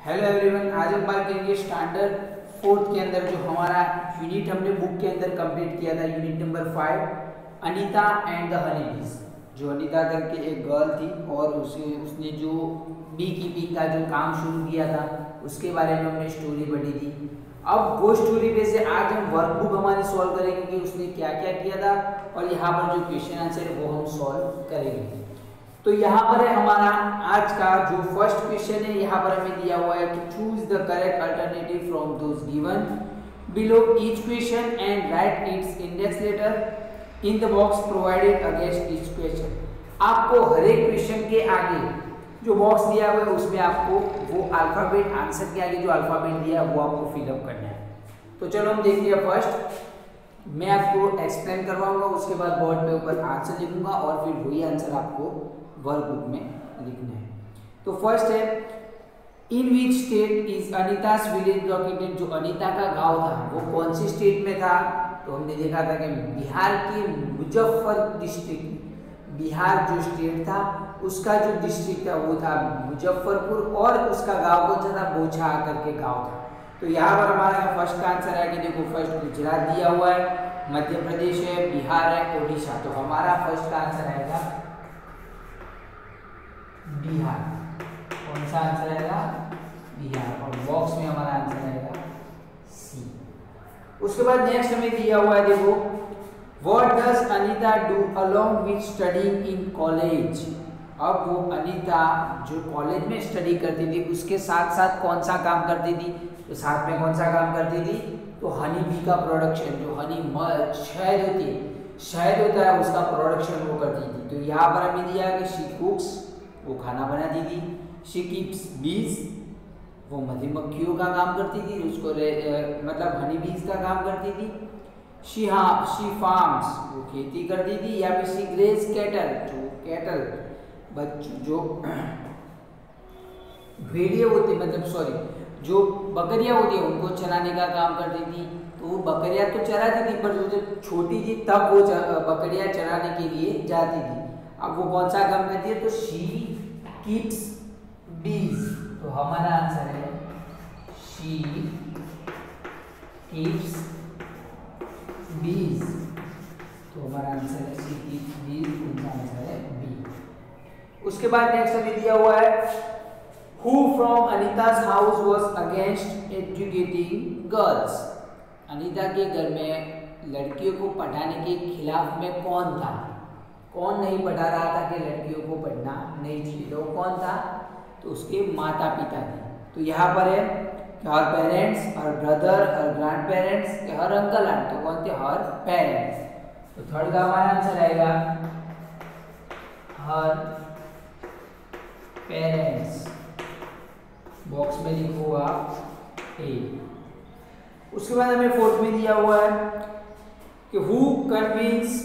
Hello everyone, आज हम बात करेंगे स्टैंडर्ड फोर्थ के अंदर जो हमारा यूनिट हमने बुक के अंदर कंप्लीट किया था, unit number 5 Anita and the honey बीज। जो अनीता करके एक गर्ल थी और उसने जो बी कीपिंग का जो काम शुरू किया था उसके बारे में हमने स्टोरी पढ़ी थी। अब वो स्टोरी पे से आज हम वर्कबुक हमारी सॉल्व करेंगे कि उसने क्या क्या किया था और यहाँ पर जो क्वेश्चन आंसर है वो हम सॉल्व करेंगे। तो यहाँ पर है हमारा आज का जो फर्स्ट क्वेश्चन है, यहाँ पर हमें दिया हुआ है कि choose the correct alternative from those given below each question and write its index letter in the box provided against each question. आपको हर एक क्वेश्चन के आगे जो बॉक्स दिया हुआ है उसमें आपको वो अल्फाबेट, आंसर के आगे जो अल्फाबेट दिया है वो आपको फिलअप करना है। तो चलो हम देखते हैं। फर्स्ट मैं आपको एक्सप्लेन करवाऊंगा, उसके बाद बोर्ड पे ऊपर आंसर लिखूंगा और फिर वही आंसर आपको वर्कबुक में लिखना है। तो फर्स्ट है, in which state is Anita's village located. जो अनीता का गांव था वो कौन सी स्टेट में था? तो हमने देखा था कि बिहार के मुजफ्फर डिस्ट्रिक्ट, बिहार जो स्टेट था उसका जो डिस्ट्रिक्ट था वो था मुजफ्फरपुर और उसका गांव कौन सा था? बोछा करके गांव था। तो यहाँ पर हमारा फर्स्ट का आंसर है कि देखो फर्स्ट गुजरात दिया हुआ है, मध्य प्रदेश है, बिहार है, ओडिशा। तो हमारा फर्स्ट का आंसर आएगा बिहार। कौन सा आंसर आएगा? बिहार। और बॉक्स में हमारा आंसर आएगा सी। उसके बाद नेक्स्ट हमें दिया हुआ है, देखो what does Anita do along with studying in college. अब वो अनीता जो कॉलेज में स्टडी करती थी उसके साथ साथ कौन सा काम करती थी? तो साथ में कौन सा काम करती थी? तो हनी बी का प्रोडक्शन, जो हनी शहद होती है, शहद होता है उसका प्रोडक्शन वो करती थी। तो यहाँ पर हमें दिया कि शी कुक्स, वो खाना बनाती थी। शी कीप्स बीज, वो मधुमक्खियों का काम करती थी, उसको मतलब हनी बीज का काम करती थी। शी फार्म्स, वो खेती करती थी। या फिर शी ग्रेज कैटल, जो कैटल जो भेड़िए होते, मतलब सॉरी जो बकरियां होती है उनको चराने का काम करती थी। तो वो बकरियां तो चराती थी पर जो छोटी थी तब वो बकरियां चराने के लिए जाती थी। अब वो कौन सा काम करती है? तो शी कीप्स बीज। तो हमारा आंसर है शी कीप्स बीज। तो हमारा आंसर है शी कीप्स बीज, उनका आंसर है बी। उसके बाद नेक्स्ट हमें दिया हुआ है, who from Anita's house was against educating girls. Anita के घर में लड़कियों को पढ़ाने के खिलाफ में कौन था? कौन नहीं पढ़ा रहा था कि लड़कियों को पढ़ना नहीं चाहिए? तो कौन था? तो उसके माता पिता थे। तो यहाँ पर है कि हर पेरेंट्स, हर ब्रदर, हर ग्रैंड पेरेंट्स, हर अंकल आंट। तो कौन थे? हर पेरेंट्स। तो थर्ड का हमारा आंसर आएगा हर पेरेंट्स। बॉक्स में लिखो आप ए। उसके बाद हमें फोर्थ में दिया हुआ है कि who convince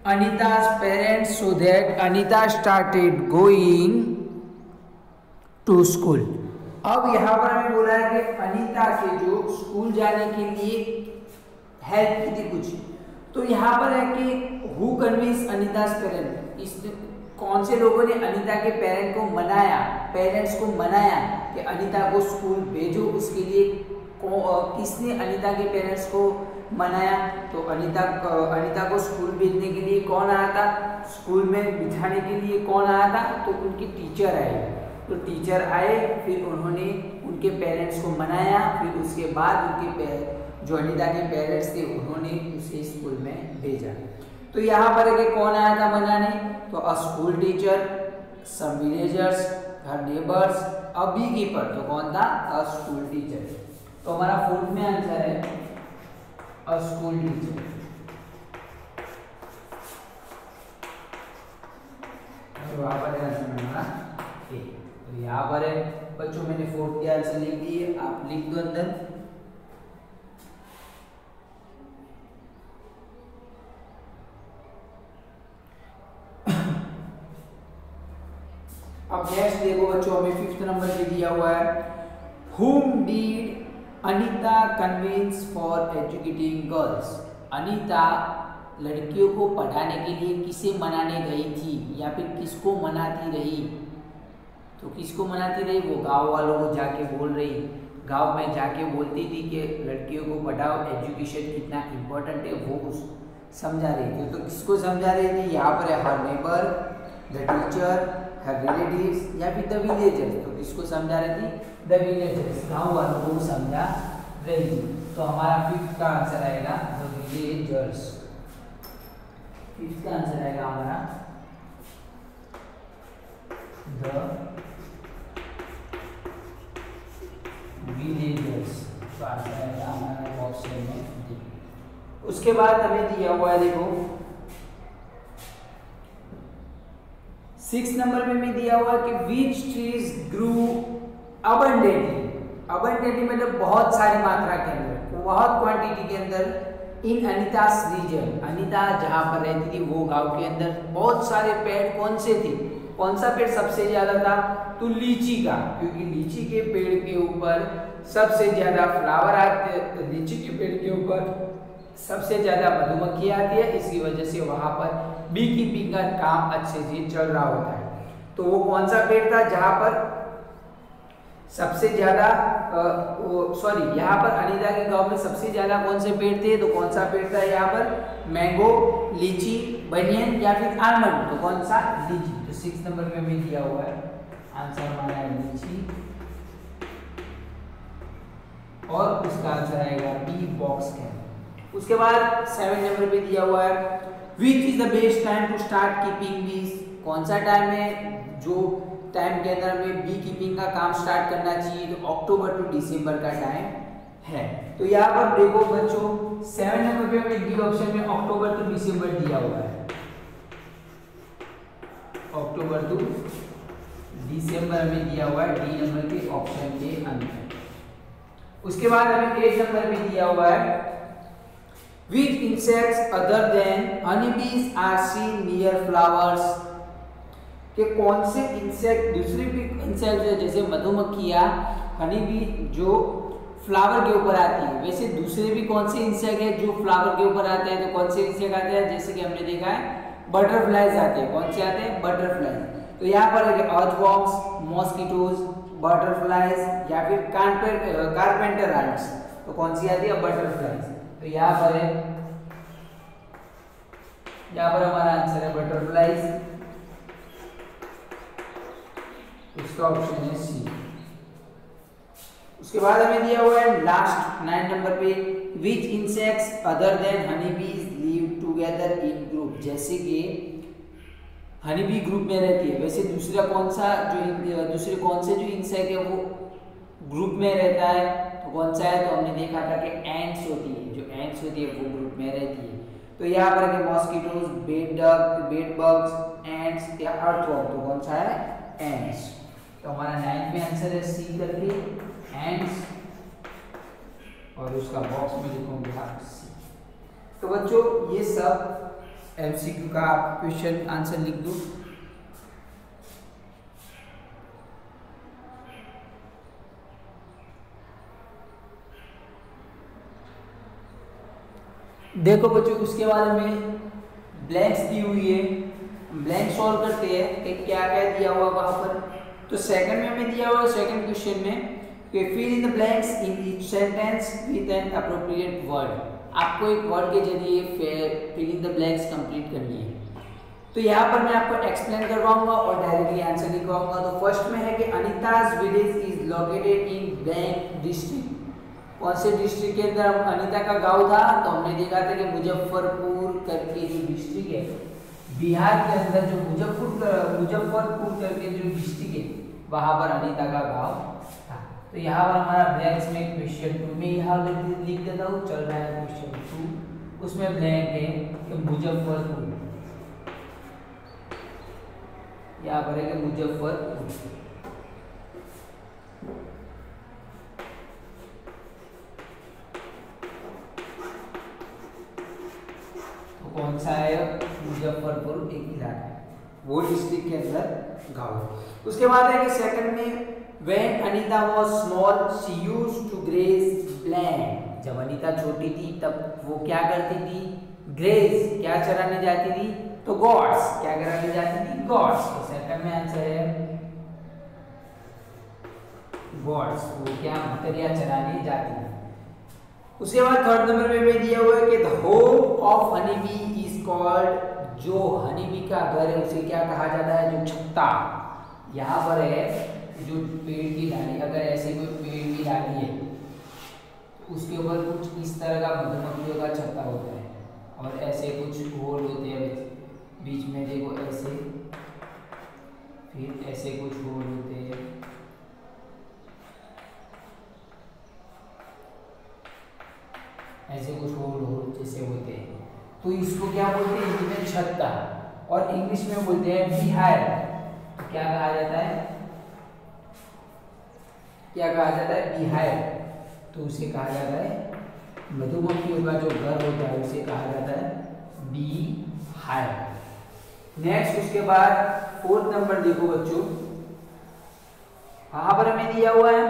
Anita's parents so that Anita started going to school. अब यहाँ पर हमें बोला है कि अनीता के जो स्कूल जाने के लिए हेल्प की थी कुछ। तो यहाँ पर है कि हु कन्विंस अनीता's पेरेंट्स, इस कौन से लोगों ने अनीता के पेरेंट्स को मनाया कि अनीता को स्कूल भेजो। उसके लिए किसने अनीता के पेरेंट्स को मनाया? तो अनीता को स्कूल भेजने के लिए कौन आया था? स्कूल में बिठाने के लिए कौन आया था? तो उनके टीचर आए। तो टीचर आए, फिर उन्होंने उनके पेरेंट्स को मनाया। फिर उसके बाद उनके जो अनीता के पेरेंट्स थे उन्होंने उसे स्कूल में भेजा। तो यहाँ पर है कि कौन आया था मनाने? तो a school teacher, some villagers, her neighbours, a bee keeper. तो कौन था? A school teacher. तो हमारा फोर्थ में आंसर है अ स्कूल टीचर। तो यहाँ पर आंसर हमारा ए। तो यहाँ पर है बच्चों, मैंने फोर्थ के आंसर लिख दिए, आप लिख दो अंदर। अब नेक्स्ट देखो बच्चों, हमें फिफ्थ नंबर पे दिया हुआ है, whom did Anita convince for educating girls. Anita लड़कियों को पढ़ाने के लिए किसे मनाने गई थी या फिर किसको मनाती रही? तो किसको मनाती रही? वो गांव वालों को जाके बोल रही, गांव में जाके बोलती थी कि लड़कियों को पढ़ाओ, एजुकेशन कितना इम्पोर्टेंट है वो समझा रही थी। तो किसको समझा रही थी? यहाँ पर है हर नेबर, द टीचर, हर रिलेटिव्स या फिर द विलेजर्स। तो किसको समझा रही थी? द विलेजर्स, गाँव वालों को समझा रही थी। तो हमारा फिफ्थ का आंसर आएगा द विलेजर्स। फिफ्थ का आंसर आएगा हमारा द विलेजर्स। तो आंसर आएगा हमारा ऑप्शन में डी। उसके बाद हमें दिया हुआ है, देखो 6 नंबर में दिया हुआ कि विच ट्रीज ग्रू अबंडेंटली। अबंडेंटली मतलब बहुत सारी मात्रा के अंदर, बहुत क्वांटिटी के अंदर इन अनीतास रीजन। अनीता जहां पर रहती थी वो गांव के अंदर बहुत सारे पेड़ कौन से थे? कौन सा पेड़ सबसे ज्यादा था? तो लीची का, क्योंकि लीची के पेड़ के ऊपर सबसे ज्यादा फ्लावर आते, लीची के पेड़ के ऊपर सबसे ज्यादा मधुमक्खी आती है, इसकी वजह से वहां पर बी कीपिंग का काम अच्छे से चल रहा होता है। तो वो कौन सा पेड़ था जहां पर सबसे ज्यादा यहाँ पर अनीता के गांव में सबसे ज्यादा कौन से पेड़ थे? तो कौन सा पेड़ था यहाँ पर? मैंगो, लीची, बनियन या फिर आलमंड। तो कौन सा? लीची। तो 6 नंबर पे भी दिया हुआ है, आंसर हमारा है लीची और उसका आंसर आएगा बी बॉक्स के। उसके बाद 7 नंबर पे दिया हुआ है which is the best time to start keeping bees. कौन सा टाइम है जो टाइम के अंदर हमें बी कीपिंग का काम स्टार्ट करना चाहिए? तो अक्टूबर टू दिसंबर का टाइम है। तो यहाँ पर देखो बच्चों 7 नंबर पे हमें डी ऑप्शन में अक्टूबर टू दिसंबर दिया हुआ है, अक्टूबर टू दिसंबर में दिया हुआ है डी नंबर के ऑप्शन के अंदर। उसके बाद हमें 8 नंबर में दिया हुआ है which insects other than honeybees are seen near flowers। कि कौन से इंसेक्ट, दूसरे भी इंसेक्ट है जैसे मधुमक्खियाँ, हनी बी जो फ्लावर के ऊपर आती है, वैसे दूसरे भी कौन से इंसेक्ट है जो फ्लावर के ऊपर आते हैं? तो कौन से इंसेक्ट आते हैं? जैसे कि हमने देखा है बटरफ्लाइज आते हैं। कौन से आते हैं? बटरफ्लाइज। तो यहाँ पर है अर्थवॉर्म्स, मॉस्किटोज, बटरफ्लाइज या फिर कारपेंटर एंट्स। तो कौन सी आती है? बटरफ्लाइज। तो यहाँ पर है, यहाँ पर हमारा आंसर है बटरफ्लाइज, इसका ऑप्शन है सी। उसके बाद हमें दिया हुआ है लास्ट 9 नंबर पे विच इंसेक्ट्स अदर देन हनी बीज लिव टुगेदर इन ग्रुप। जैसे कि हनी बी ग्रुप में रहती है, वैसे दूसरा कौन सा जो दूसरे कौन से जो इंसेक्ट है वो ग्रुप में रहता है? तो कौन सा है? तो हमने देखा था कि एंट्स होती है, जो एंट्स होती है वो ग्रुप में रहती है। तो यहाँ पर है मॉस्किटोज, बेड बग्स, एंट्स या अर्थवॉर्म। तो कौन सा है? एंट्स। तो हमारा 9 में आंसर है सी करके एंड्स और उसका बॉक्स में लिखूंगे आप सी। तो बच्चों ये सब एमसीक्यू का आप क्वेश्चन आंसर लिख दो। देखो बच्चों उसके बाद में ब्लैंक्स दी हुई है, ब्लैंक सॉल्व करते हैं कि क्या क्या दिया हुआ वहां पर। तो सेकंड में हमें दिया हुआ है सेकंड क्वेश्चन में कि fill in the blanks in each sentence with an appropriate word. आपको एक वर्ड के जरिए fill in the blanks complete करनी है। तो यहाँ पर मैं आपको एक्सप्लेन करवाऊंगा और डायरेक्टली आंसर लिखवाऊंगा। तो फर्स्ट में है कि Anita's village is located in blank district. कौन से डिस्ट्रिक्ट के अंदर अनीता का गांव था? तो हमने देखा था कि मुजफ्फरपुर करके जो डिस्ट्रिक्ट है बिहार के अंदर, जो मुजफ्फरपुर करके जो डिस्ट्रिक्ट है वहां पर अनीता का गांव था। तो यहाँ पर हमारा ब्लैंक्स में क्वेश्चन 2 में यहाँ लिख देता हूँ, चल रहा है क्वेश्चन 2, उसमें ब्लैंक है कि मुजफ्फरपुर, यहाँ पर है कि मुजफ्फरपुर। कौन सा है? मुजफ्फरपुर एक इलाका है, वो डिस्ट्रिक्ट के अंदर गाँव। उसके बाद है कि सेकंड में when Anita was small she used to graze blank. जब अनीता छोटी थी तब वो क्या करती थी? ग्रेज, क्या चराने जाती थी? तो गॉड्स, क्या कराने जाती थी? गॉड्स। तो सेकंड में आंसर है गॉड्स, वो क्या बकरियां चराने जाती हैं। उसके बाद थर्ड नंबर पे मैं दिया हुआ है कि the home of honey bee is called, जो हनी बी का घर है उसे क्या कहा जाता है, जो छत्ता। यहाँ पर है जो पेड़ की डाली, अगर ऐसे कोई पेड़ की डाली है तो उसके ऊपर कुछ इस तरह का मधुमक्खियों का छत्ता होता है और ऐसे कुछ होल होते हैं बीच में, देखो ऐसे, फिर ऐसे कुछ होल होते हैं, ऐसे कुछ होल जैसे होते हैं, तो इसको क्या बोलते हैं, हिंदी में छत्ता, और इंग्लिश में बोलते हैं बीहाइव। तो क्या कहा जाता है, क्या कहा जाता है, बीहाइव। तो उसे कहा जाता है, मधुमक्खियों का जो घर होता है उसे कहा जाता है बीहाइव। नेक्स्ट उसके बाद फोर्थ नंबर देखो बच्चों, यहां पर हमें दिया हुआ है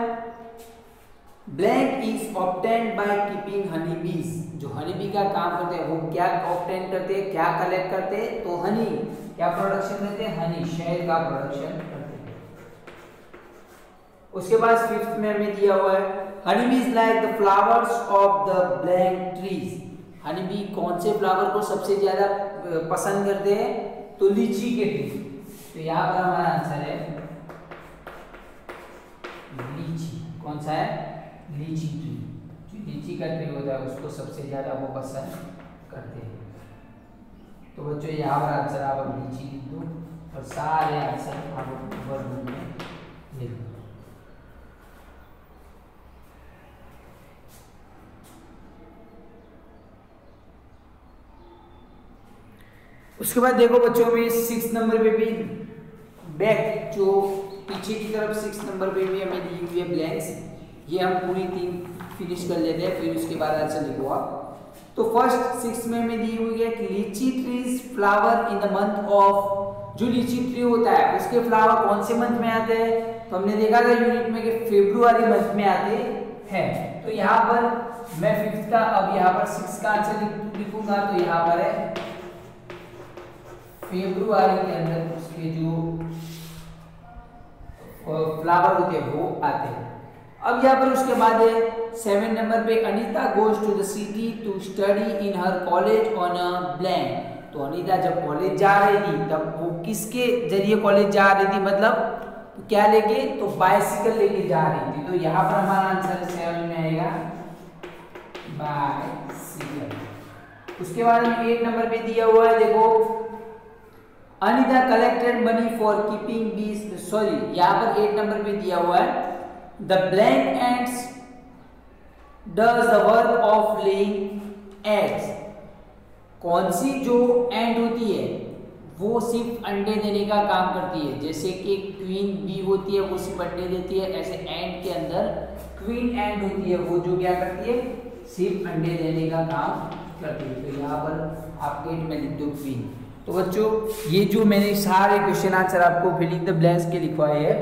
blank is obtained by keeping Honey बीज। जो हनी बी का काम करते हैं वो क्या ऑब्टेन करते हैं, क्या कलेक्ट करते हैं, तो हनी क्या प्रोडक्शन करते हैं, हनी शहद का प्रोडक्शन करते हैं। उसके बाद फिफ्थ में हमें दिया हुआ है honey bee is like the flowers of the blank trees. Honey bee कौन से फ्लावर को सबसे ज्यादा पसंद करते हैं, तो लीची के ट्री। तो यहाँ पर हमारा आंसर है लीची। कौन सा है, लीची ट्री। जो लीची का ट्री होता है उसको सबसे ज्यादा वो पसंद करते हैं। तो बच्चों यहाँ पर आंसर आप लीची लिख दो और सारे आंसर आप वर्ड में लिख दो। उसके बाद देखो बच्चों में 6 नंबर पे भी बैक, जो पीछे की तरफ 6 नंबर पे भी हमें दी हुई है ब्लैंक्स, ये हम पूरी 3 फिनिश कर लेते हैं, फिर उसके बाद आंसर लिखो आप। तो फर्स्ट 6 में हमें दी हुई है कि लीची trees flower in the month of. जो लीची ट्री होता है उसके फ्लावर कौन से मंथ में आते हैं, तो हमने देखा था यूनिट में कि फरवरी मंथ में आते हैं। तो यहाँ पर मैं 5th का, अब यहाँ पर 6 का आंसर लिखूंगा, तो यहाँ पर है फरवरी के अंदर उसके जो फ्लावर होते हैं वो आते हैं। अब यहाँ पर उसके बाद है 7 नंबर पे Anita goes to the city to study in her college on a blank. तो अनीता जब कॉलेज जा रही थी तब वो किसके जरिए कॉलेज जा रही थी, मतलब क्या लेके, तो बाइसिकल लेके जा रही थी। तो यहाँ पर हमारा आंसर 7 में आएगा बाइसिकल। उसके बाद हमें 8 नंबर पे दिया हुआ है, देखो Anita collected money for keeping बीज। सॉरी, यहाँ पर 8 नंबर पे दिया हुआ है the blank ends does the work of laying eggs. कौन सी जो एंड होती है वो सिर्फ अंडे देने का काम करती है। जैसे कि क्वीन बी होती है वो सिर्फ अंडे देती है, ऐसे एंड के अंदर क्वीन एंड होती है वो जो क्या करती है, सिर्फ अंडे देने का काम करती है। तो यहाँ पर आप 8 में लिख दो क्वीन। तो बच्चों ये जो मैंने सारे क्वेश्चन आंसर आपको फिलिंग द ब्लैंक्स के लिखवाए हैं,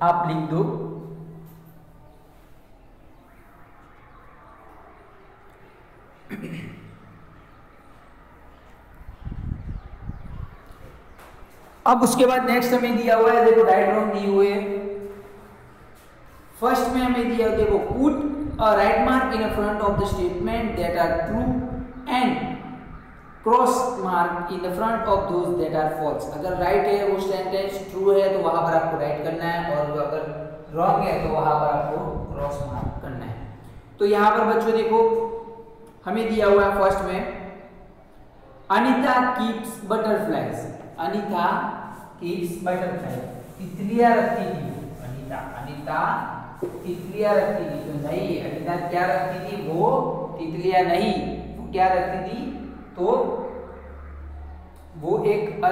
आप लिख दो। अब उसके बाद नेक्स्ट हमें दिया हुआ है, देखो राइट रॉन्ग दिए हुए हैं। फर्स्ट में हमें दिया, देखो put a right mark in front of the statement that are true and cross mark in the front of those that are false. अगर राइट है वो सेंटेंस ट्रू है तो वहां पर आपको राइट करना है, और अगर रॉन्ग है तो वहां पर आपको क्रॉस मार्क करना है। तो यहाँ पर बच्चों देखो हमें दिया हुआ है फर्स्ट में Anita keeps butterflies. Anita keeps butterfly, तितलियां रखती थी। अनीता तितलियां रखती थी। तो नहीं, अनीता क्या रखती थी, वो तितलियां नहीं, वो क्या रखती थी, तो वो एक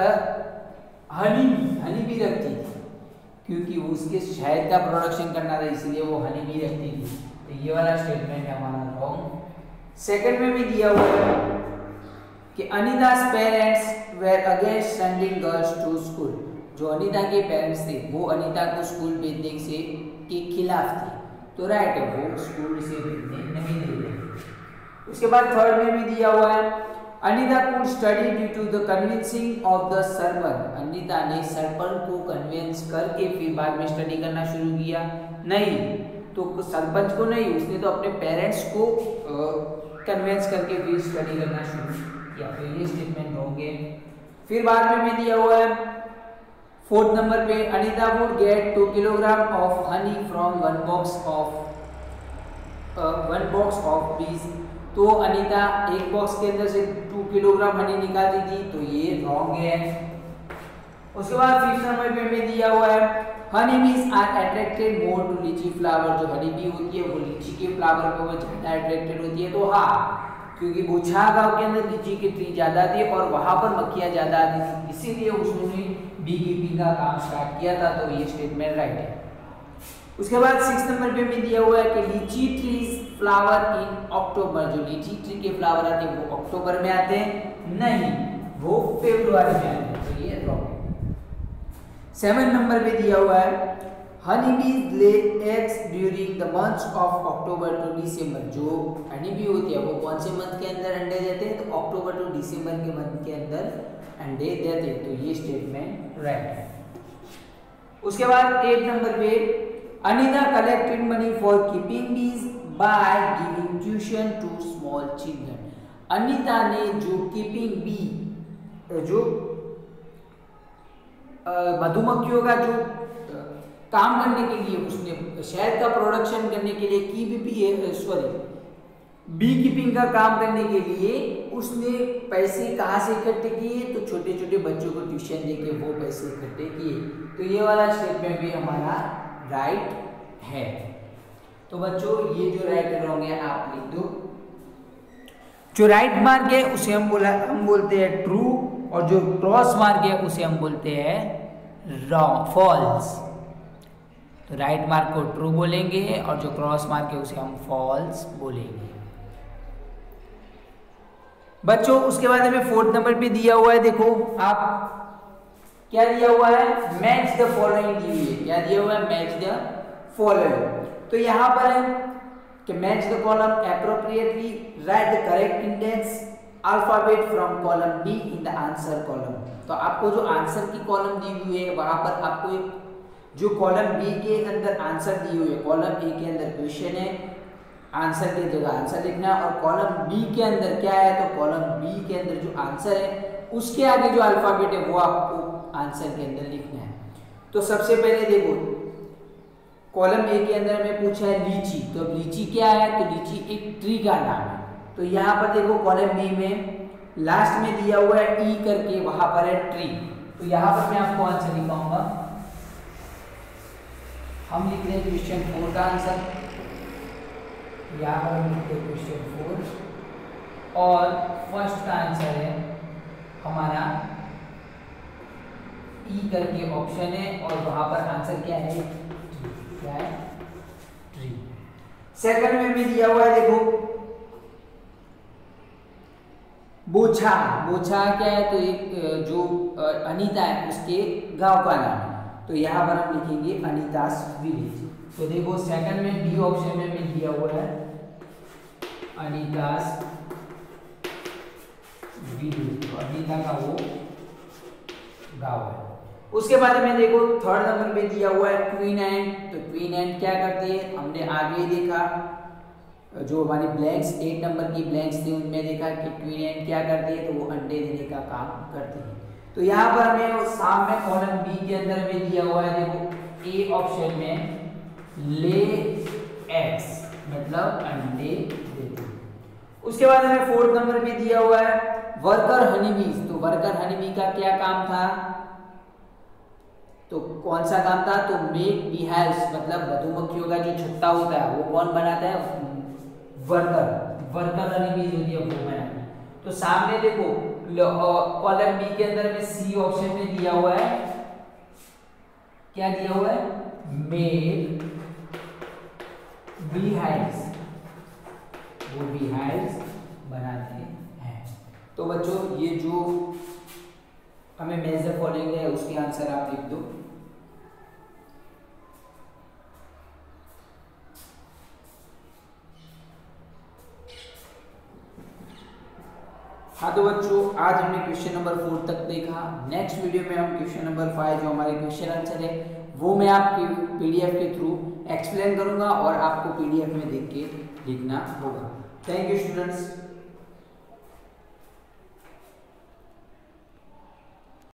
हनी भी रखती थी, क्योंकि उसके शहद का प्रोडक्शन करना था इसलिए वो हनी भी रखती थी। तो ये वाला स्टेटमेंट है हमारा रॉन्ग। सेकंड में भी दिया हुआ है कि Anita's parents were against sending girls to school. जो अनीता के पेरेंट्स थे वो अनीता को स्कूल भेजने से के खिलाफ थे। तो राइट है, वो स्कूल से भेजने नहीं दे रहे। उसके बाद थर्ड में भी दिया हुआ है Anita could study due to the convincing of the sarpanch. Anita ने सरपंच को कन्विंस करके फिर बाद में स्टडी करना शुरू किया। नहीं तो सरपंच को नहीं, उसने तो अपने पेरेंट्स को कन्विंस करके फिर स्टडी करना शुरू किया। तो ये स्टेटमेंट होंगे। फिर बाद में दिया हुआ है 4th नंबर पे, Anita would get 2 kilogram of honey from one box of बीज। तो अनीता एक बॉक्स के अंदर से 2 किलोग्राम हनी निकालती थी, तो ये रॉन्ग है। उसके बाद 5th नंबर पे में दिया हुआ है, honey bees are attracted more to लीची फ्लावर। जो हनी बी होती है वो लीची के फ्लावर पे वो ज्यादा अट्रैक्टेड होती है। तो हाँ, क्योंकि बुछा गांव के अंदर लीची की ट्री ज्यादा थी और वहां पर मक्खियां ज्यादा आती थी, इसीलिए उसने बी कीपिंग का काम स्टार्ट किया था। तो ये स्टेटमेंट राइट है। उसके बाद 6th नंबर पे में दिया हुआ है कि लीची ट्रीज फ्लावर इन अक्टूबर। जो लीची ट्री के फ्लावर आते हैं वो अक्टूबर में आते हैं, नहीं वो फरवरी में आते हैं। तो ये रॉन्ग है। 7th नंबर पे दिया हुआ है, honey bees lay eggs during the months of October to December. जो हनी बी होती है वो कौन से मंथ के अंदर अंडे देते हैं? तो अक्टूबर टू दिसंबर के मंथ के अंदर अंडे देते हैं। तो ये स्टेटमेंट राइट है। उसके बाद 8th नंबर पे, Anita collected money for keeping bees by giving tuition to small children. Anita ने जो कीपिंग बी, जो मधुमक्खियों का जो काम करने के लिए, उसने शहद का प्रोडक्शन करने के लिए बी कीपिंग का काम करने के लिए उसने पैसे कहाँ से इकट्ठे किए? तो छोटे छोटे बच्चों को ट्यूशन देके वो पैसे इकट्ठे किए। तो ये वाला स्टेटमेंट भी हमारा राइट है। तो बच्चों ये जो राइट और रॉन्ग है आप लिख दो। जो राइट मार्क है उसे हम बोलते हैं ट्रू, और जो क्रॉस मार्क है उसे हम बोलते हैं रॉन्ग, फॉल्स। तो राइट मार्क को ट्रू बोलेंगे और जो क्रॉस मार्क है उसे हम फॉल्स बोलेंगे। बच्चों उसके बाद हमें 4th नंबर पे दिया हुआ है, देखो आप क्या दिया हुआ है, मैच द फॉलोइंग दी हुई है। क्या दिया हुआ है? Match the following. तो यहां पर है कि match the column appropriately, right the correct index alphabet from column be in the answer column. तो आपको जो आंसर की कॉलम दी हुई है वहां पर आपको एक जो कॉलम बी के अंदर आंसर दी हुई है, कॉलम ए के अंदर क्वेश्चन है, आंसर की जगह आंसर लिखना है, और कॉलम बी के अंदर क्या है? तो कॉलम बी के अंदर जो आंसर है उसके आगे जो अल्फाबेट है वो आपको आंसर के अंदर लिखना है। तो सबसे पहले देखो कॉलम ए के अंदर हमें पूछा है लीची, तो अब लीची क्या है? तो लीची एक ट्री का नाम है। तो यहाँ पर देखो कॉलम बी में लास्ट में दिया हुआ है ई करके, वहां पर है ट्री। तो यहाँ पर मैं आपको आंसर लिखाऊंगा। हम लिख रहे हैं क्वेश्चन 4 का आंसर, यहाँ पर हम लिखते हैं क्वेश्चन 4, और फर्स्ट का आंसर है हमारा ई करके ऑप्शन है, और वहां पर आंसर क्या है? क्या है? ट्री। सेकंड में भी दिया हुआ है, देखो बोछा। बोछा क्या है? तो एक जो अनीता है उसके गांव का नाम है। तो यहाँ पर हम लिखेंगे अनीतास विलेज। तो देखो सेकंड में डी ऑप्शन में दिया हुआ है अनीतास विलेज, तो अनीता का वो गांव है। उसके बाद में देखो 3rd नंबर पे दिया हुआ है क्वीन एंट। तो क्वीन एंट क्या करती है? हमने आगे ही देखा, जो हमारी ब्लैंक्स 8 नंबर की ब्लैंक्स थी उनमें देखा कि क्वीन एंट क्या करती है? तो वो अंडे देने का काम करती है। तो यहाँ पर हमें सामने कॉलम बी के अंदर में दिया हुआ है, देखो ए ऑप्शन में ले एग्स, मतलब अंडे देते हैं। उसके बाद हमें 4th नंबर पे दिया हुआ है वर्कर हनी बीज। तो वर्कर हनी बी का क्या काम था? तो कौन सा काम था? तो मेक बीहाइव्स, मतलब मधुमक्खियों का जो छत्ता होता है वो कौन बनाता है? वर्कर हनी बीज होती है वो बनाती है। तो सामने देखो कॉलम बी के अंदर में सी ऑप्शन में दिया हुआ है, क्या दिया हुआ है? मेक बीहाइव्स, वो बीहाइव्स बनाते हैं। तो बच्चों ये जो हमें मैच द फॉलोइंग है उसके आंसर आप लिख दो। हाँ तो बच्चों, आज हमने क्वेश्चन नंबर 4 तक देखा। नेक्स्ट वीडियो में हम क्वेश्चन नंबर 5 जो हमारे क्वेश्चन आंसर है वो मैं आपके पीडीएफ के थ्रू एक्सप्लेन करूंगा और आपको पीडीएफ में देख के लिखना होगा। Thank you students.